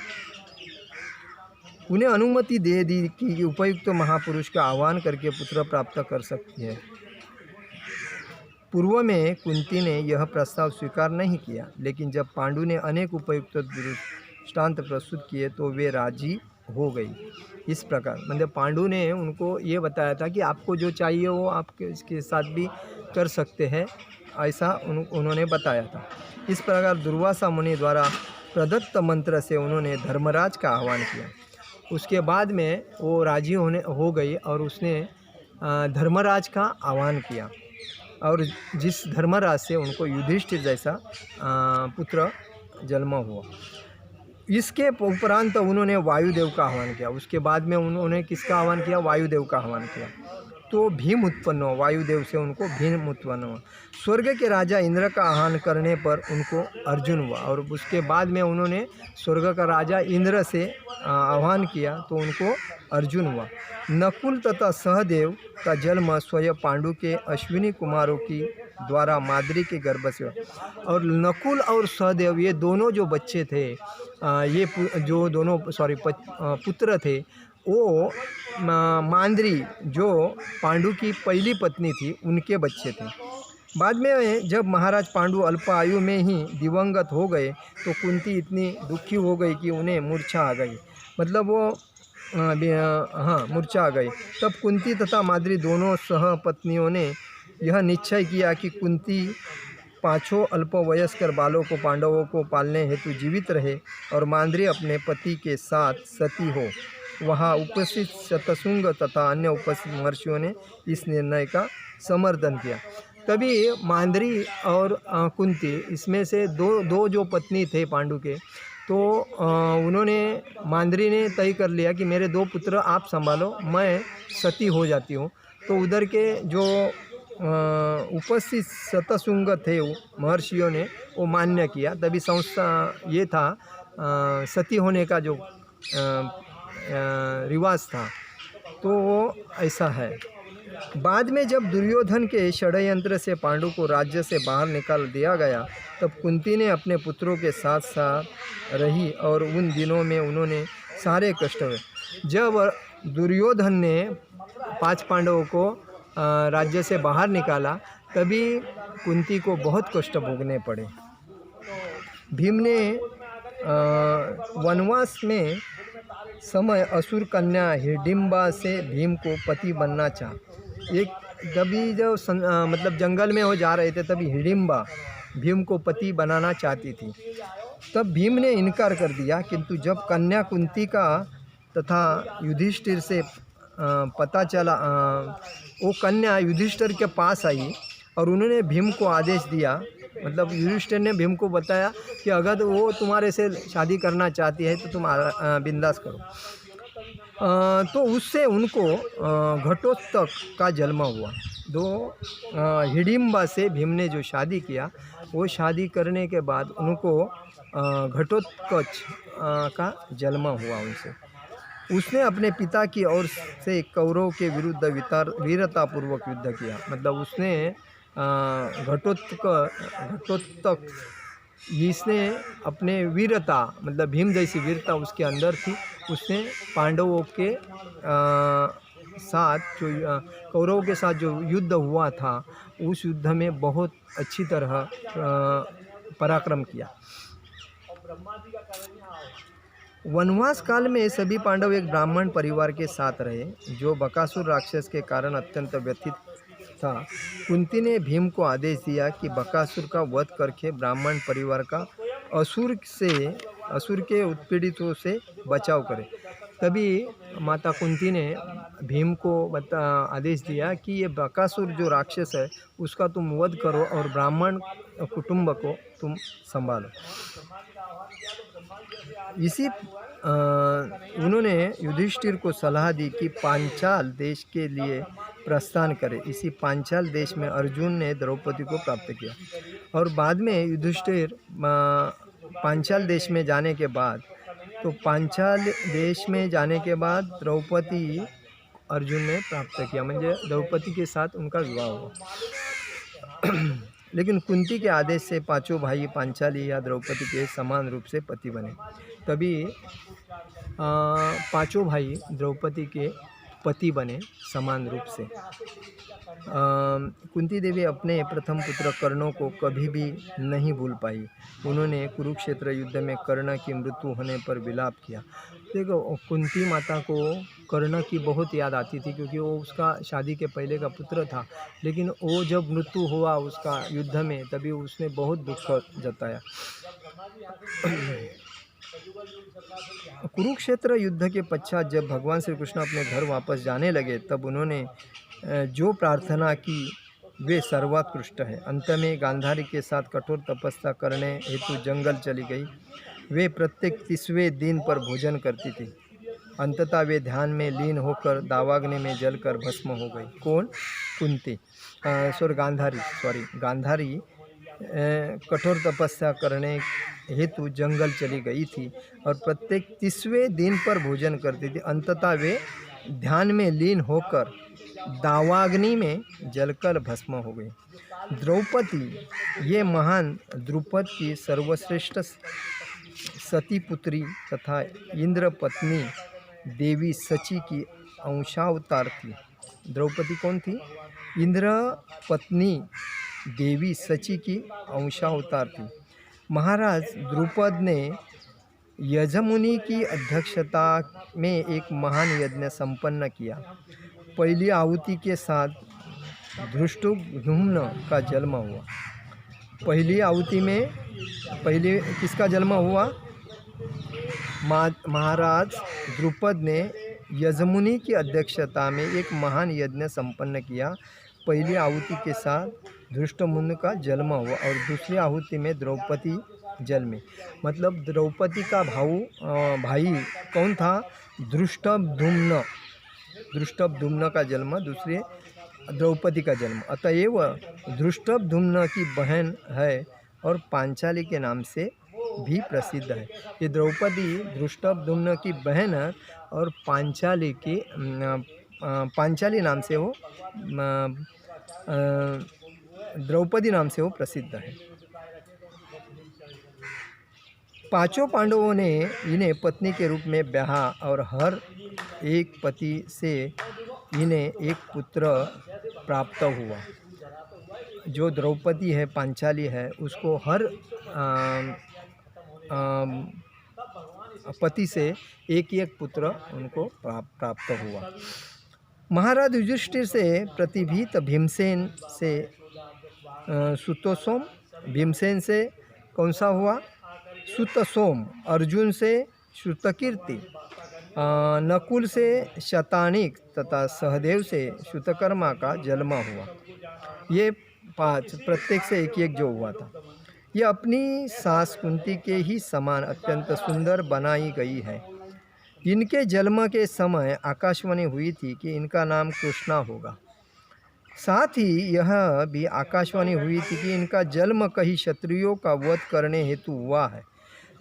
उन्हें अनुमति दे दी कि उपयुक्त महापुरुष का आह्वान करके पुत्र प्राप्त कर सकती है। पूर्व में कुंती ने यह प्रस्ताव स्वीकार नहीं किया, लेकिन जब पांडु ने अनेक उपयुक्त दृष्टांत प्रस्तुत किए तो वे राजी हो गई। इस प्रकार मतलब पांडु ने उनको ये बताया था कि आपको जो चाहिए वो आपके इसके साथ भी कर सकते हैं, ऐसा उन्होंने बताया था। इस प्रकार दुर्वासा मुनि द्वारा प्रदत्त मंत्र से उन्होंने धर्मराज का आह्वान किया। उसके बाद में वो राजी हो गई और उसने धर्मराज का आह्वान किया, और जिस धर्मराज से उनको युधिष्ठिर जैसा पुत्र जन्म हुआ। इसके उपरांत उन्होंने वायुदेव का आह्वान किया। उसके बाद में उन्होंने किसका आह्वान किया? वायुदेव का आह्वान किया, तो भीम उत्पन्न हुआ। वायुदेव से उनको भीम उत्पन्न हुआ। स्वर्ग के राजा इंद्र का आह्वान करने पर उनको अर्जुन हुआ, और उसके बाद में उन्होंने स्वर्ग का राजा इंद्र से आह्वान किया तो उनको अर्जुन हुआ। नकुल तथा सहदेव का जन्म स्वयं पांडु के अश्विनी कुमारों की द्वारा माद्री के गर्भ से हुआ। और नकुल और सहदेव ये दोनों जो बच्चे थे, ये जो दोनों पुत्र थे, वो माद्री जो पांडु की पहली पत्नी थी उनके बच्चे थे। बाद में जब महाराज पांडु अल्प आयु में ही दिवंगत हो गए तो कुंती इतनी दुखी हो गई कि उन्हें मूर्छा आ गई, मतलब वो मूर्छा आ गई। तब कुंती तथा माद्री दोनों सहपत्नियों ने यह निश्चय किया कि कुंती पांचों अल्पवयस्कर बालों को पांडवों को पालने हेतु जीवित रहे और माद्री अपने पति के साथ सती हो। वहाँ उपस्थित शतशृंग तथा अन्य उपस्थित महर्षियों ने इस निर्णय का समर्थन किया। तभी माद्री और कुंती, इसमें से दो जो पत्नी थे पांडु के, तो उन्होंने माद्री ने तय कर लिया कि मेरे 2 पुत्र आप संभालो, मैं सती हो जाती हूँ। तो उधर के जो उपस्थित शतशृंग थे महर्षियों ने वो मान्य किया। तभी संस्था ये था सती होने का जो रिवाज था, तो वो ऐसा है। बाद में जब दुर्योधन के षड्यंत्र से पांडु को राज्य से बाहर निकाल दिया गया तब कुंती ने अपने पुत्रों के साथ साथ रही, और उन दिनों में उन्होंने सारे कष्ट हुए। जब दुर्योधन ने 5 पांडवों को राज्य से बाहर निकाला तभी कुंती को बहुत कष्ट भोगने पड़े। भीम ने वनवास में समय असुर कन्या हिडिंबा से भीम को पति बनना चाहा। एक तभी जब मतलब जंगल में वो जा रहे थे तभी हिडिंबा भीम को पति बनाना चाहती थी। तब भीम ने इनकार कर दिया, किंतु जब कन्या कुंती का तथा युधिष्ठिर से पता चला, वो कन्या युधिष्ठिर के पास आई और उन्होंने भीम को आदेश दिया, मतलब युधिष्ठिर ने भीम को बताया कि अगर वो तुम्हारे से शादी करना चाहती है तो तुम बिंदास करो। तो उससे उनको घटोत्कच का जन्म हुआ। हिडिंबा से भीम ने जो शादी किया, वो शादी करने के बाद उनको घटोत्कच का जन्म हुआ उनसे। उसने अपने पिता की ओर से कौरव के विरुद्ध वीरतापूर्वक युद्ध किया, मतलब उसने घटोत्कच इसने अपने वीरता, मतलब भीम जैसी वीरता उसके अंदर थी। उसने पांडवों के साथ जो कौरवों के साथ जो युद्ध हुआ था उस युद्ध में बहुत अच्छी तरह पराक्रम किया। वनवास काल में सभी पांडव एक ब्राह्मण परिवार के साथ रहे जो बकासुर राक्षस के कारण अत्यंत व्यथित था। कुंती ने भीम को आदेश दिया कि बकासुर का वध करके ब्राह्मण परिवार का असुर के उत्पीड़ितों से बचाव करे। तभी माता कुंती ने भीम को आदेश दिया कि ये बकासुर जो राक्षस है उसका तुम वध करो और ब्राह्मण कुटुंब को तुम संभालो। इसी उन्होंने युधिष्ठिर को सलाह दी कि पांचाल देश के लिए प्रस्थान करे। इसी पांचाल देश में अर्जुन ने द्रौपदी को प्राप्त किया और बाद में युधिष्ठिर पांचाल देश में जाने के बाद द्रौपदी अर्जुन ने प्राप्त किया, म्हणजे द्रौपदी के साथ उनका विवाह हुआ। लेकिन कुंती के आदेश से पांचों भाई पांचाली या द्रौपदी के समान रूप से पति बने। तभी पांचों भाई द्रौपदी के पति बने समान रूप से। कुंती देवी अपने प्रथम पुत्र कर्ण को कभी भी नहीं भूल पाई। उन्होंने कुरुक्षेत्र युद्ध में कर्ण की मृत्यु होने पर विलाप किया। देखो, कुंती माता को कर्ण की बहुत याद आती थी क्योंकि वो उसका शादी के पहले का पुत्र था, लेकिन वो जब मृत्यु हुआ उसका युद्ध में तभी उसने बहुत दुख जताया। कुरुक्षेत्र युद्ध के पश्चात जब भगवान श्री कृष्ण अपने घर वापस जाने लगे तब उन्होंने जो प्रार्थना की वे सर्वोत्कृष्ट है। अंत में गांधारी के साथ कठोर तपस्या करने हेतु जंगल चली गई। वे प्रत्येक 30वें दिन पर भोजन करती थी। अंततः वे ध्यान में लीन होकर दावाग्नि में जलकर भस्म हो गई। कौन? कुंती गांधारी कठोर तपस्या करने हेतु जंगल चली गई थी और प्रत्येक 30वें दिन पर भोजन करती थी। अंततः वे ध्यान में लीन होकर दावाग्नि में जलकर भस्म हो गई। द्रौपदी ये महान द्रुपद की सर्वश्रेष्ठ सती पुत्री तथा इंद्र पत्नी देवी सची की अंशावतार थी। द्रौपदी कौन थी? इंद्र पत्नी देवी सची की अंशावतार थी। महाराज द्रुपद ने यजमुनि की अध्यक्षता में एक महान यज्ञ संपन्न किया। पहली आहुति के साथ धृष्टद्युम्न का जन्म हुआ। पहली आहुति में पहले किसका जन्म हुआ? महाराज द्रुपद ने यजमुनि की अध्यक्षता में एक महान यज्ञ संपन्न किया। पहली आहुति के साथ धृष्टद्युम्न का जन्म हुआ और दूसरी आहुति में द्रौपदी जन्मी। मतलब द्रौपदी का भाई कौन था? धृष्टद्युम्न का जन्म, दूसरे द्रौपदी का जन्म। अतएव धृष्टद्युम्न की बहन है और पांचाली के नाम से भी प्रसिद्ध है। ये द्रौपदी धृष्टद्युम्न की बहन है और पांचाली नाम से वो द्रौपदी नाम से वो प्रसिद्ध है। पांचों पांडवों ने इन्हें पत्नी के रूप में ब्याहा और हर एक पति से इन्हें एक पुत्र प्राप्त हुआ। जो द्रौपदी है, पांचाली है, उसको हर पति से एक एक पुत्र उनको प्राप्त हुआ। महाराज युधिष्ठिर से प्रतिभीत भीमसेन से सुतसोम, भीमसेन से कौन सा हुआ? सुतसोम। अर्जुन से श्रुतकीर्ति, नकुल से शतानिक तथा सहदेव से श्रुतकर्मा का जन्म हुआ। ये 5 प्रत्येक से एक एक जो हुआ था। यह अपनी सास कुंती के ही समान अत्यंत सुंदर बनाई गई है। इनके जन्म के समय आकाशवाणी हुई थी कि इनका नाम कृष्णा होगा। साथ ही यह भी आकाशवाणी हुई थी कि इनका जन्म कई क्षत्रियों का वध करने हेतु हुआ है।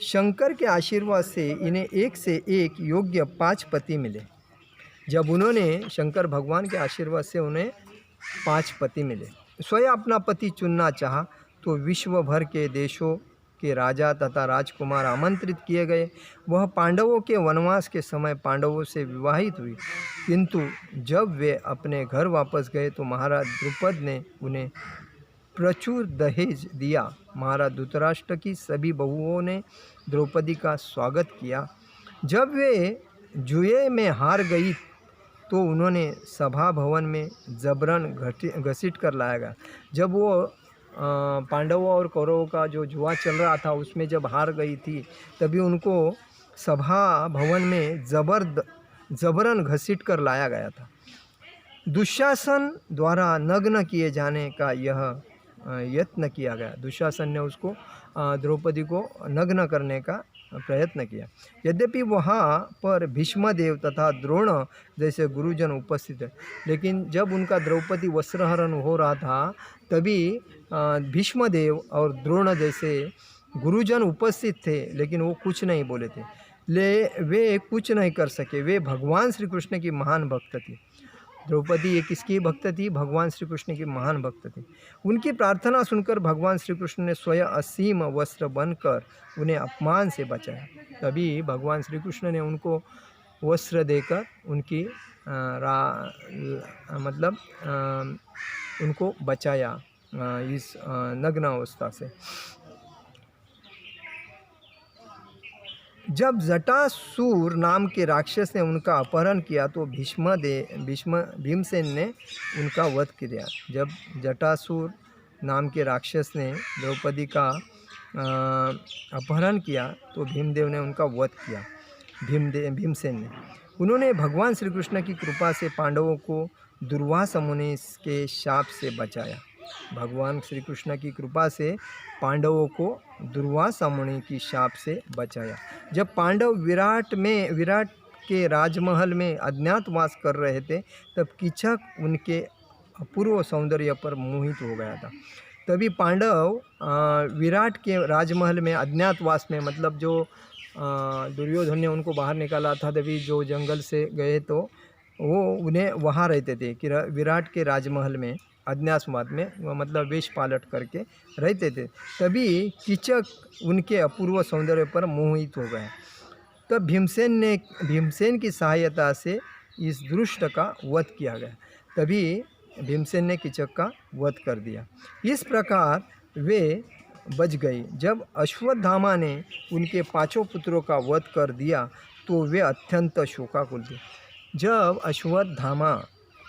शंकर के आशीर्वाद से इन्हें एक से एक योग्य 5 पति मिले। जब उन्होंने शंकर भगवान के आशीर्वाद से उन्हें 5 पति मिले। स्वयं अपना पति चुनना चाहा तो विश्व भर के देशों के राजा तथा राजकुमार आमंत्रित किए गए। वह पांडवों के वनवास के समय पांडवों से विवाहित हुई, किंतु जब वे अपने घर वापस गए तो महाराज द्रुपद ने उन्हें प्रचुर दहेज दिया। महाराज धृतराष्ट्र की सभी बहुओं ने द्रौपदी का स्वागत किया। जब वे जुए में हार गई तो उन्होंने सभा भवन में जबरन घसीट कर लाया गया। जब वो पांडवों और कौरवों का जो जुआ चल रहा था उसमें जब हार गई थी तभी उनको सभा भवन में जबरन घसीट कर लाया गया था। दुशासन द्वारा नग्न किए जाने का यह यत्न किया गया। दुशासन ने उसको द्रौपदी को नग्न करने का प्रयत्न किया। यद्यपि वहाँ पर भीष्मदेव तथा द्रोण जैसे गुरुजन उपस्थित है, लेकिन जब उनका द्रौपदी वस्त्रहरण हो रहा था तभी भीष्मदेव और द्रोण जैसे गुरुजन उपस्थित थे, लेकिन वो कुछ नहीं बोले थे। वे कुछ नहीं कर सके। वे भगवान श्री कृष्ण की महान भक्त थी। द्रौपदी ये किसकी भक्त थी? भगवान श्री कृष्ण की महान भक्त थी। उनकी प्रार्थना सुनकर भगवान श्री कृष्ण ने स्वयं असीम वस्त्र बनकर उन्हें अपमान से बचाया। तभी भगवान श्री कृष्ण ने उनको वस्त्र देकर उनकी उनको बचाया इस नग्न अवस्था से। जब जटासुर नाम के राक्षस ने उनका अपहरण किया तो भीमसेन ने उनका वध किया। जब जटासुर नाम के राक्षस ने द्रौपदी का अपहरण किया तो भीमदेव ने उनका वध किया। भीमसेन ने उन्होंने भगवान श्री कृष्ण की कृपा से पांडवों को दुर्वासा मुनि के शाप से बचाया। भगवान श्री कृष्ण की कृपा से पांडवों को दुर्वासा मुनि की शाप से बचाया। जब पांडव विराट के राजमहल में अज्ञातवास कर रहे थे तब कीचक उनके अपूर्व सौंदर्य पर मोहित हो गया था। तभी पांडव विराट के राजमहल में अज्ञातवास में, मतलब जो दुर्योधन ने उनको बाहर निकाला था, तभी जो जंगल से गए तो वो उन्हें वहाँ रहते थे कि विराट के राजमहल में अज्ञातवास में, मतलब वेश पालट करके रहते थे। तभी कीचक उनके अपूर्व सौंदर्य पर मोहित हो गए। तब भीमसेन की सहायता से इस दुष्ट का वध किया गया। तभी भीमसेन ने कीचक का वध कर दिया। इस प्रकार वे बच गई। जब अश्वत्थामा ने उनके 5 पुत्रों का वध कर दिया तो वे अत्यंत शोकाकुल थे। जब अश्वत्थामा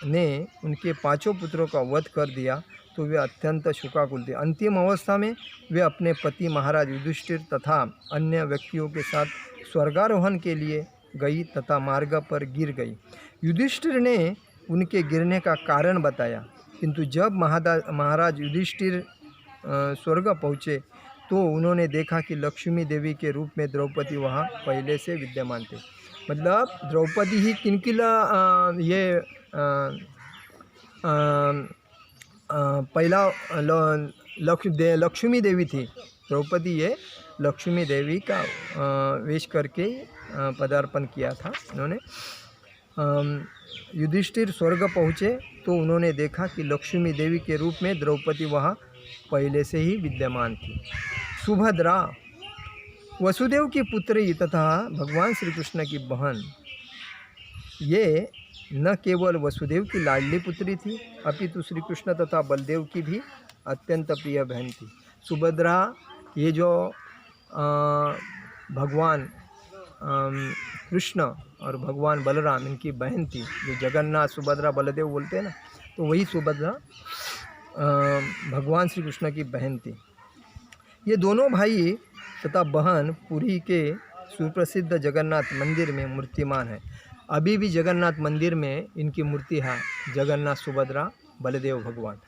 ने उनके 5 पुत्रों का वध कर दिया तो वे अत्यंत शोकाकुल थे। अंतिम अवस्था में वे अपने पति महाराज युधिष्ठिर तथा अन्य व्यक्तियों के साथ स्वर्गारोहण के लिए गई तथा मार्ग पर गिर गई। युधिष्ठिर ने उनके गिरने का कारण बताया, किंतु जब महाराज युधिष्ठिर स्वर्ग पहुँचे तो उन्होंने देखा कि लक्ष्मी देवी के रूप में द्रौपदी वहाँ पहले से विद्यमान थे। मतलब द्रौपदी ही किनकी पहला लक्ष्मी देवी थी। द्रौपदी ये लक्ष्मी देवी का वेश करके पदार्पण किया था इन्होंने। युधिष्ठिर स्वर्ग पहुँचे तो उन्होंने देखा कि लक्ष्मी देवी के रूप में द्रौपदी वहाँ पहले से ही विद्यमान थी। सुभद्रा वसुदेव की पुत्री तथा भगवान श्री कृष्ण की बहन, ये न केवल वसुदेव की लाडली पुत्री थी अपितु श्री कृष्ण तथा बलदेव की भी अत्यंत प्रिय बहन थी। सुभद्रा ये जो भगवान कृष्ण और भगवान बलराम इनकी बहन थी, जो जगन्नाथ सुभद्रा बलदेव बोलते हैं ना, तो वही सुभद्रा भगवान श्री कृष्ण की बहन थी। ये दोनों भाई तथा बहन पुरी के सुप्रसिद्ध जगन्नाथ मंदिर में मूर्तिमान है। अभी भी जगन्नाथ मंदिर में इनकी मूर्ति है, जगन्नाथ सुभद्रा बलदेव भगवान।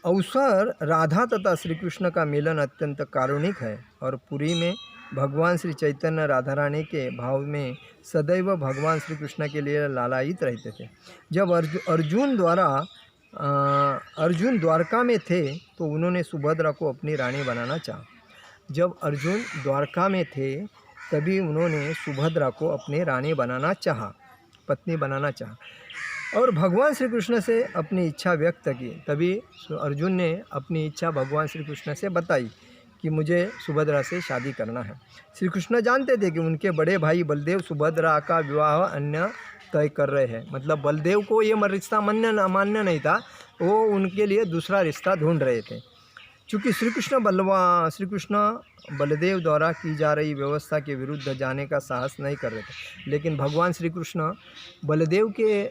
अवसर राधा तथा श्री कृष्ण का मिलन अत्यंत कारुणिक है और पुरी में भगवान श्री चैतन्य राधा रानी के भाव में सदैव भगवान श्री कृष्ण के लिए लालायित रहते थे। जब अर्जुन द्वारका में थे तो उन्होंने सुभद्रा को अपनी रानी बनाना चाहा। जब अर्जुन द्वारका में थे तभी उन्होंने सुभद्रा को अपनी रानी बनाना चाहा, पत्नी बनाना चाहा और भगवान श्री कृष्ण से अपनी इच्छा व्यक्त की। तभी अर्जुन ने अपनी इच्छा भगवान श्री कृष्ण से बताई कि मुझे सुभद्रा से शादी करना है। श्री कृष्ण जानते थे कि उनके बड़े भाई बलदेव सुभद्रा का विवाह अन्य तय कर रहे हैं। मतलब बलदेव को ये रिश्ता मान्य नहीं था, वो उनके लिए दूसरा रिश्ता ढूंढ रहे थे। चूँकि श्री कृष्ण बलदेव द्वारा की जा रही व्यवस्था के विरुद्ध जाने का साहस नहीं कर रहे थे, लेकिन भगवान श्री कृष्ण बलदेव के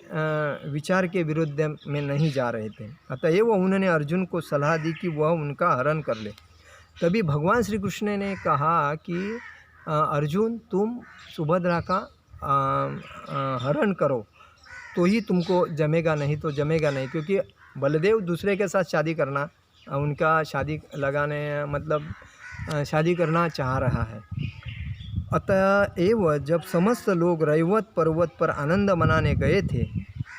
विचार के विरुद्ध में नहीं जा रहे थे। अतएव उन्होंने अर्जुन को सलाह दी कि वह उनका हरण कर ले। तभी भगवान श्री कृष्ण ने कहा कि अर्जुन तुम सुभद्रा का हरण करो तो ही तुमको जमेगा, नहीं तो जमेगा नहीं। क्योंकि बलदेव दूसरे के साथ शादी करना, उनका शादी लगाने मतलब शादी करना चाह रहा है। अतएव जब समस्त लोग रैवत पर्वत पर आनंद मनाने गए थे,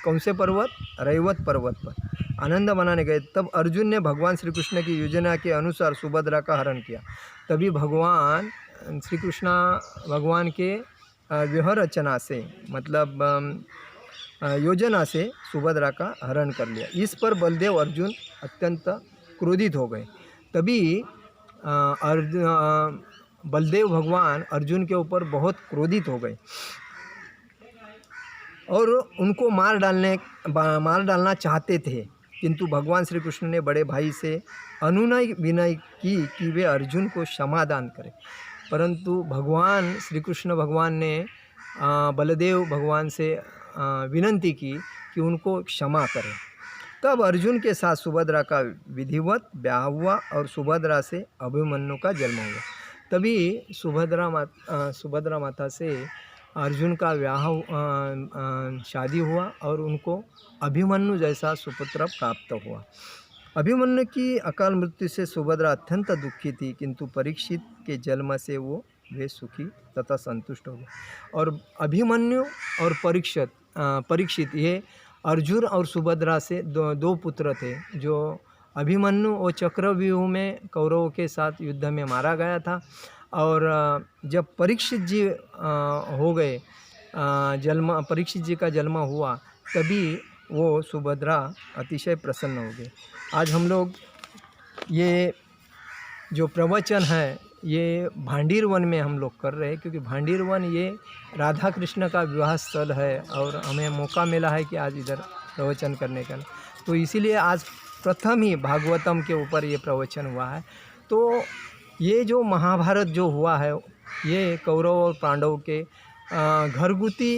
कौन से पर्वत? रैवत पर्वत पर आनंद मनाने गए, तब अर्जुन ने भगवान श्री कृष्ण की योजना के अनुसार सुभद्रा का हरण किया। तभी भगवान श्री कृष्ण भगवान के व्यूह रचना से मतलब योजना से सुभद्रा का हरण कर लिया। इस पर बलदेव अर्जुन अत्यंत क्रोधित हो गए। तभी बलदेव भगवान अर्जुन के ऊपर बहुत क्रोधित हो गए और उनको मार डालना चाहते थे। किंतु भगवान श्री कृष्ण ने बड़े भाई से अनुनय विनय की कि वे अर्जुन को क्षमादान करें। परंतु भगवान श्री कृष्ण भगवान ने बलदेव भगवान से विनंती की कि उनको क्षमा करें। तब अर्जुन के साथ सुभद्रा का विधिवत ब्याह हुआ और सुभद्रा से अभिमन्यु का जन्म हुआ। तभी सुभद्रा माता से अर्जुन का शादी हुआ और उनको अभिमन्यु जैसा सुपुत्र प्राप्त हुआ। अभिमन्यु की अकाल मृत्यु से सुभद्रा अत्यंत दुखी थी, किंतु परीक्षित के जन्म से वे सुखी तथा संतुष्ट हो गए। और अभिमन्यु और परीक्षित ये अर्जुन और सुभद्रा से दो पुत्र थे। जो अभिमन्यु वो चक्रव्यूह में कौरवों के साथ युद्ध में मारा गया था, और जब परीक्षित जी हो गए, परीक्षित जी का जन्म हुआ, तभी वो सुभद्रा अतिशय प्रसन्न हो गए। आज हम लोग ये जो प्रवचन है ये भांडीर वन में हम लोग कर रहे हैं, क्योंकि भांडीर वन ये राधा कृष्ण का विवाह स्थल है और हमें मौका मिला है कि आज इधर प्रवचन करने का। तो इसीलिए आज प्रथम ही भागवतम के ऊपर ये प्रवचन हुआ है। तो ये जो महाभारत जो हुआ है ये कौरव और पांडव के घरगुती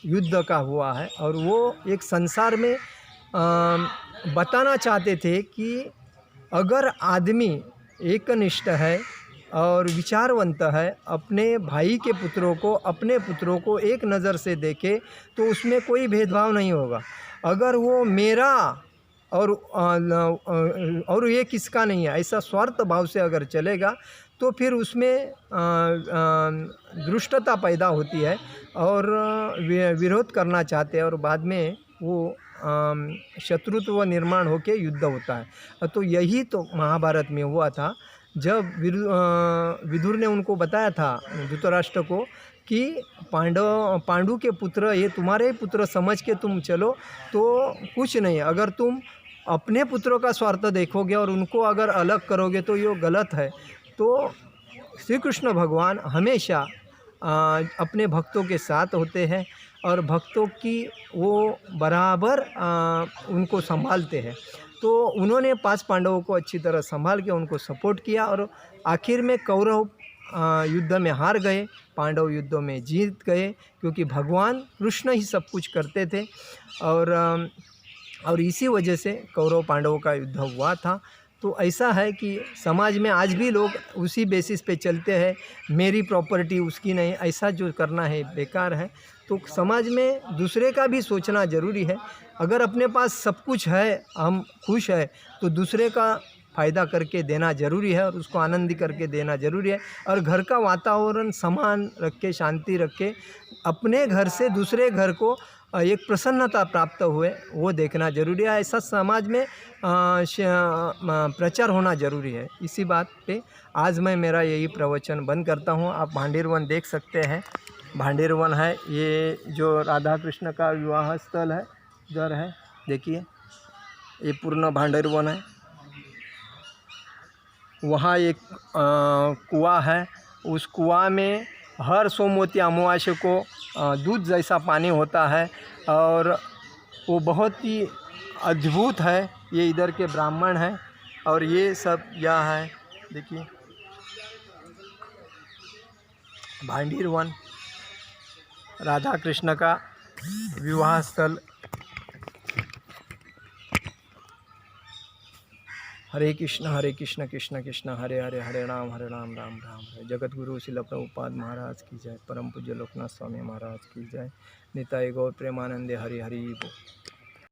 युद्ध का हुआ है, और वो एक संसार में बताना चाहते थे कि अगर आदमी एकनिष्ठ है और विचारवंत है, अपने भाई के पुत्रों को, अपने पुत्रों को एक नज़र से देखे तो उसमें कोई भेदभाव नहीं होगा। अगर वो मेरा और ये किसका नहीं है, ऐसा स्वार्थ भाव से अगर चलेगा तो फिर उसमें दुष्टता पैदा होती है और विरोध करना चाहते हैं, और बाद में वो शत्रुत्व निर्माण होकर युद्ध होता है। तो यही तो महाभारत में हुआ था, जब विदुर ने उनको बताया था धृतराष्ट्र को कि पांडु के पुत्र ये तुम्हारे पुत्र समझ के तुम चलो तो कुछ नहीं, अगर तुम अपने पुत्रों का स्वार्थ देखोगे और उनको अगर अलग करोगे तो ये गलत है। तो श्री कृष्ण भगवान हमेशा अपने भक्तों के साथ होते हैं और भक्तों की वो बराबर उनको संभालते हैं। तो उन्होंने 5 पांडवों को अच्छी तरह संभाल के उनको सपोर्ट किया, और आखिर में कौरव युद्ध में हार गए, पांडव युद्धों में जीत गए, क्योंकि भगवान कृष्ण ही सब कुछ करते थे। और इसी वजह से कौरव पांडवों का युद्ध हुआ था। तो ऐसा है कि समाज में आज भी लोग उसी बेसिस पे चलते हैं, मेरी प्रॉपर्टी उसकी नहीं, ऐसा जो करना है बेकार है। तो समाज में दूसरे का भी सोचना ज़रूरी है। अगर अपने पास सब कुछ है, हम खुश है, तो दूसरे का फ़ायदा करके देना ज़रूरी है और उसको आनंदी करके देना ज़रूरी है। और घर का वातावरण समान रख के, शांति रख के, अपने घर से दूसरे घर को एक प्रसन्नता प्राप्त हुए वो देखना ज़रूरी है। ऐसा समाज में प्रचार होना ज़रूरी है। इसी बात पे आज मैं मेरा यही प्रवचन बंद करता हूँ। आप भांडीर वन देख सकते हैं, भांडीर वन है ये जो राधा कृष्ण का विवाह स्थल है, इधर है, देखिए ये पूर्ण भांडीर वन है। वहाँ एक कुआं है, उस कुआं में हर सोमवती अमावस्या को दूध जैसा पानी होता है और वो बहुत ही अद्भुत है। ये इधर के ब्राह्मण हैं और ये सब यहाँ है, देखिए भांडीर वन राधा कृष्ण का विवाह स्थल। हरे कृष्ण कृष्ण कृष्ण हरे हरे, हरे राम राम राम हरे। जगत गुरु शिल प्रभुपाद महाराज की जय। परम पूज्य लोकनाथ स्वामी महाराज की जय। निताई गौर प्रेमानंदे हरि हरि बोल।